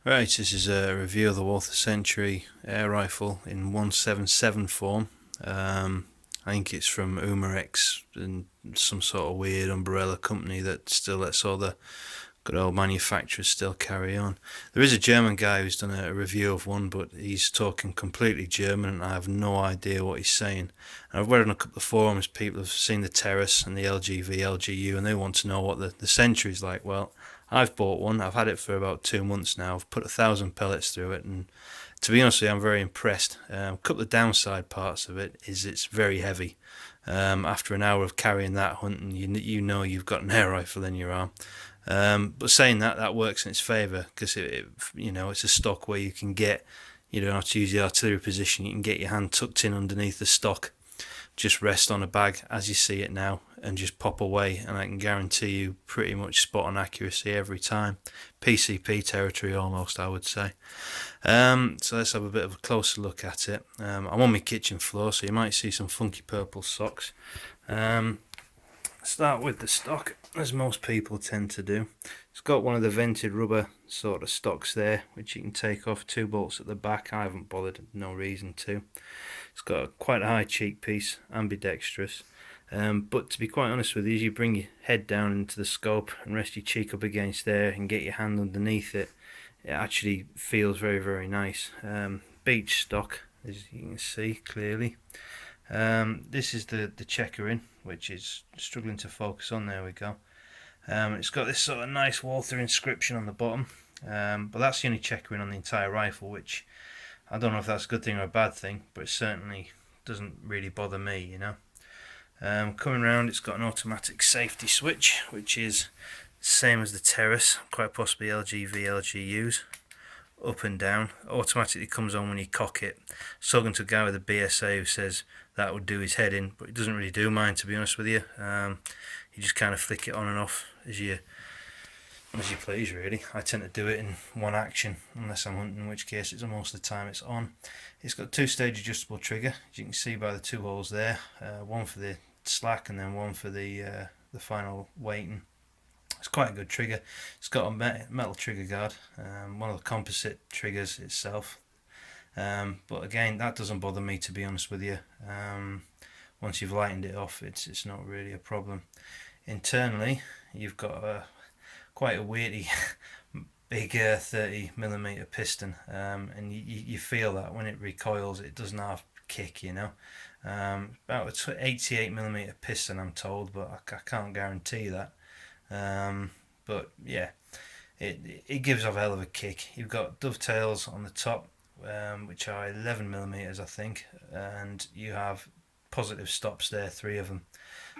Right, this is a review of the Walther Century air rifle in 177 form. I think it's from Umarex and some sort of weird umbrella company that still lets all the good old manufacturers still carry on. There is a German guy who's done a review of one, but he's talking completely German and I have no idea what he's saying. And I've read on a couple of forums, people have seen the Terrus and the LGV, LGU, and they want to know what the Century's like. Well, I've bought one. I've had it for about 2 months now. I've put 1,000 pellets through it, and to be honest with you, I'm very impressed. A couple of downside parts of it is it's very heavy. After an hour of carrying that hunting, you know you've got an air rifle in your arm. But saying that, that works in its favour because it's a stock where you can get, you don't have to use the artillery position. You can get your hand tucked in underneath the stock, just rest on a bag as you see it now, and just pop away. And I can guarantee you pretty much spot on accuracy every time. PCP territory almost, I would say. So let's have a bit of a closer look at it. I'm on my kitchen floor, so you might see some funky purple socks. Start with the stock, as most people tend to do. It's got one of the vented rubber sort of stocks there, which you can take off, 2 bolts at the back. I haven't bothered, no reason to. It's got quite a high cheek piece, ambidextrous. But to be quite honest with you, as you bring your head down into the scope and rest your cheek up against there and get your hand underneath it, it actually feels very, very nice. Beach stock, as you can see clearly. This is the checkering, which is struggling to focus on. There we go. It's got this sort of nice Walther inscription on the bottom, but that's the only checkering on the entire rifle, which I don't know if that's a good thing or a bad thing, but it certainly doesn't really bother me, you know. Coming round, it's got an automatic safety switch, which is the same as the Terrus, quite possibly LGV, LGUs. Up and down, automatically comes on when you cock it. I was talking to a guy with a BSA who says that would do his head in, but it doesn't really do mine, to be honest with you. You just kind of flick it on and off as you please, really. I tend to do it in one action unless I'm hunting, in which case it's most of the time it's on. It's got 2-stage adjustable trigger, as you can see by the 2 holes there, one for the slack and then one for the final weighting. It's quite a good trigger. It's got a metal trigger guard, one of the composite triggers itself. But again, that doesn't bother me, to be honest with you. Once you've lightened it off, it's not really a problem. Internally, you've got quite a weirdly big 30mm piston, and you feel that when it recoils, it doesn't have kick, you know. About a 88mm piston, I'm told, but I can't guarantee that. But yeah, it gives off a hell of a kick. You've got dovetails on the top, which are 11mm, I think, and you have positive stops there, 3 of them.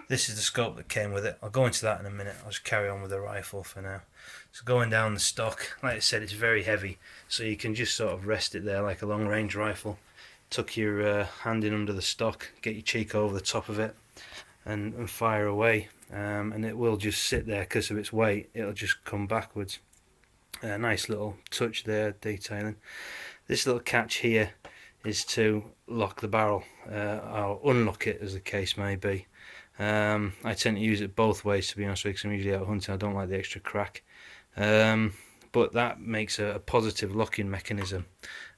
This is the scope that came with it. I'll go into that in a minute. I'll just carry on with the rifle for now. So going down the stock, like I said, it's very heavy, so you can just sort of rest it there like a long range rifle. Tuck your hand in under the stock, get your cheek over the top of it, and fire away. And it will just sit there because of its weight. It'll just come backwards. A nice little touch there, detailing. This little catch here is to lock the barrel, or unlock it, as the case may be. I tend to use it both ways, to be honest with you, because I'm usually out hunting. I don't like the extra crack. But that makes a positive locking mechanism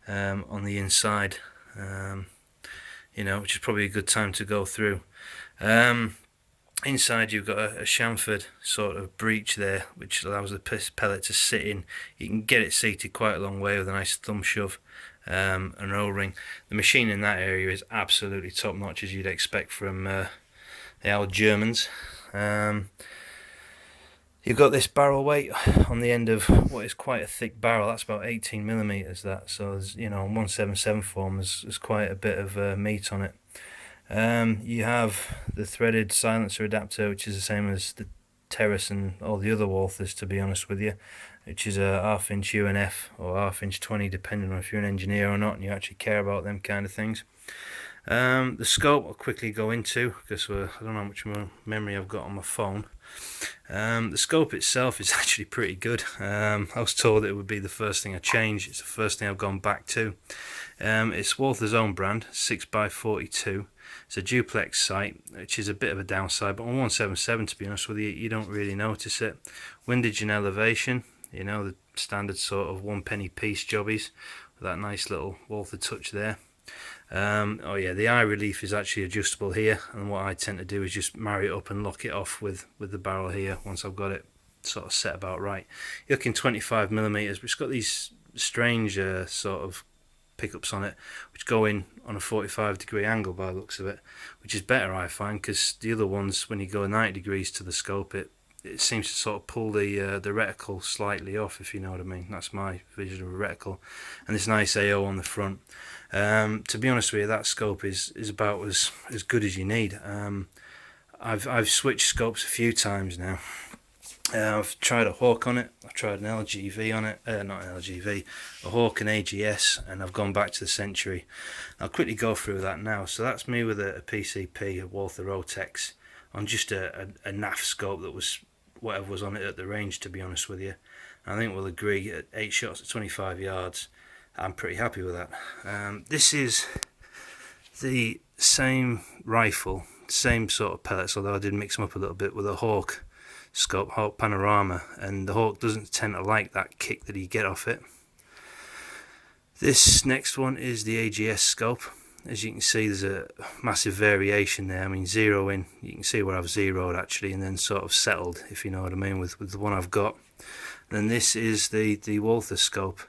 on the inside, which is probably a good time to go through. Inside you've got a chamfered sort of breech there, which allows the pellet to sit in. You can get it seated quite a long way with a nice thumb shove, an O-ring. The machine in that area is absolutely top notch, as you'd expect from the old Germans. You've got this barrel weight on the end of what is quite a thick barrel. That's about 18mm, that. So there's, on 177 form, there's quite a bit of meat on it. You have the threaded silencer adapter, which is the same as the Terrus and all the other Walthers, to be honest with you, which is a 1/2 inch UNF or 1/2 inch 20, depending on if you're an engineer or not and you actually care about them kind of things. The scope I'll quickly go into because I don't know how much more memory I've got on my phone. The scope itself is actually pretty good. I was told it would be the first thing I changed. It's the first thing I've gone back to. It's Walther's own brand, 6x42. It's a duplex sight, which is a bit of a downside, but on 177, to be honest with you, you don't really notice it. Windage and elevation, you know, the standard sort of 1 penny piece jobbies with that nice little Walther touch there. Oh yeah, the eye relief is actually adjustable here, and what I tend to do is just marry it up and lock it off with the barrel here once I've got it sort of set about right. You're looking 25mm, but it's got these strange sort of pickups on it which go in on a 45-degree angle by the looks of it, which is better I find, because the other ones, when you go 90 degrees to the scope, it seems to sort of pull the reticle slightly off, if you know what I mean. That's my vision of a reticle. And this nice AO on the front. To be honest with you, that scope is about as good as you need. I've switched scopes a few times now. I've tried a Hawk on it, I've tried an LGV on it, not an LGV, a Hawk and AGS, and I've gone back to the Century. I'll quickly go through that now. So that's me with a PCP, a Walther Rotex, on just a NAF scope that was whatever was on it at the range, to be honest with you. I think we'll agree at 8 shots at 25 yards, I'm pretty happy with that. This is the same rifle, same sort of pellets, although I did mix them up a little bit with a Hawk scope, Hawk Panorama, and the Hawk doesn't tend to like that kick that you get off it. This next one is the AGS scope. As you can see, there's a massive variation there. I mean, zeroing, you can see where I've zeroed actually, and then sort of settled, if you know what I mean, with the one I've got. Then this is the Walther scope.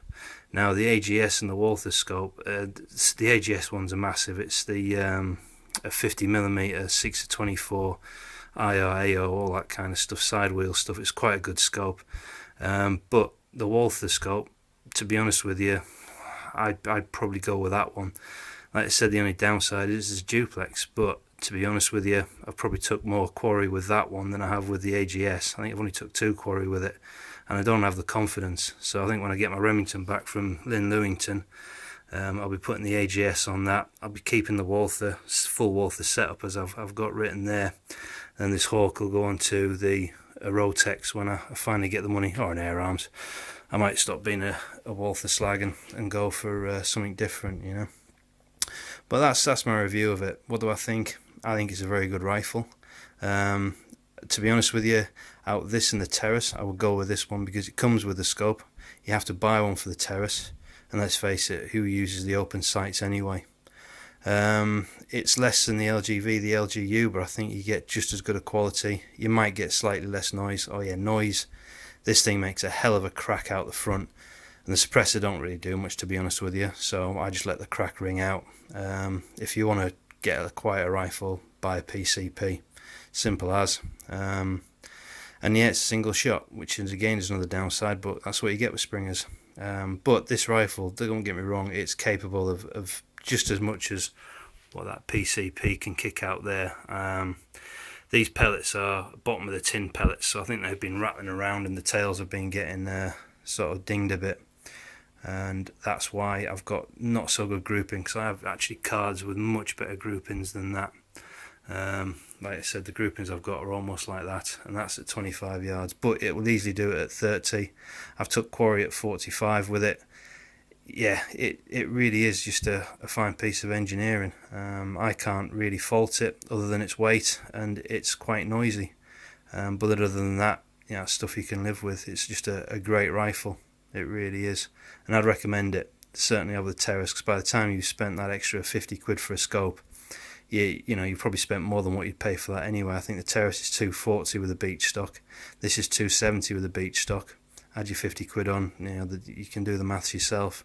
Now the AGS and the Walther scope, the AGS ones are massive. It's the a 50mm 6-24 IR, all that kind of stuff, side wheel stuff. It's quite a good scope. But the Walther scope, to be honest with you, I'd probably go with that one. Like I said, the only downside is it's duplex, but to be honest with you, I've probably took more quarry with that one than I have with the AGS. I think I've only took 2 quarry with it, and I don't have the confidence. So I think when I get my Remington back from Lynn Lewington, I'll be putting the AGS on that. I'll be keeping the Walther, full Walther setup as I've got written there. And this Hawk will go on to the Rotex when I finally get the money, or an Air Arms. I might stop being a Walther slag and go for something different, you know. But that's my review of it. What do I think? I think it's a very good rifle. To be honest with you, out of this and the Terrus, I would go with this one because it comes with the scope. You have to buy one for the Terrus, and let's face it, who uses the open sights anyway? It's less than the LGV, the LGU, but I think you get just as good a quality. You might get slightly less noise. Oh yeah, noise. This thing makes a hell of a crack out the front, and the suppressor don't really do much, to be honest with you, so I just let the crack ring out. If you want to get a quieter rifle, buy a PCP, simple as. And yeah, it's a single shot, which is again is another downside, but that's what you get with Springers. But this rifle, don't get me wrong, it's capable of just as much as what that PCP can kick out there. These pellets are bottom of the tin pellets, so I think they've been rattling around and the tails have been getting sort of dinged a bit, and that's why I've got not so good grouping, because I have actually cards with much better groupings than that. Like I said, the groupings I've got are almost like that, and that's at 25 yards, but it will easily do it at 30. I've took quarry at 45 with it. Yeah, it really is just a fine piece of engineering. I can't really fault it other than its weight, and it's quite noisy. But other than that, you know, stuff you can live with. It's just a great rifle. It really is, and I'd recommend it certainly over the Terrus, because by the time you've spent that extra 50 quid for a scope, you know, you probably spent more than what you'd pay for that anyway. I think the Terrus is 240 with a beach stock. This is 270 with a beach stock. Add your 50 quid on, you know, you can do the maths yourself.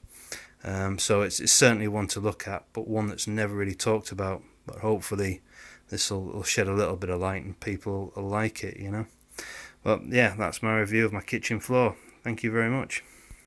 So it's certainly one to look at, but one that's never really talked about. But hopefully this will shed a little bit of light and people will like it, you know. But yeah, that's my review of my kitchen floor. Thank you very much.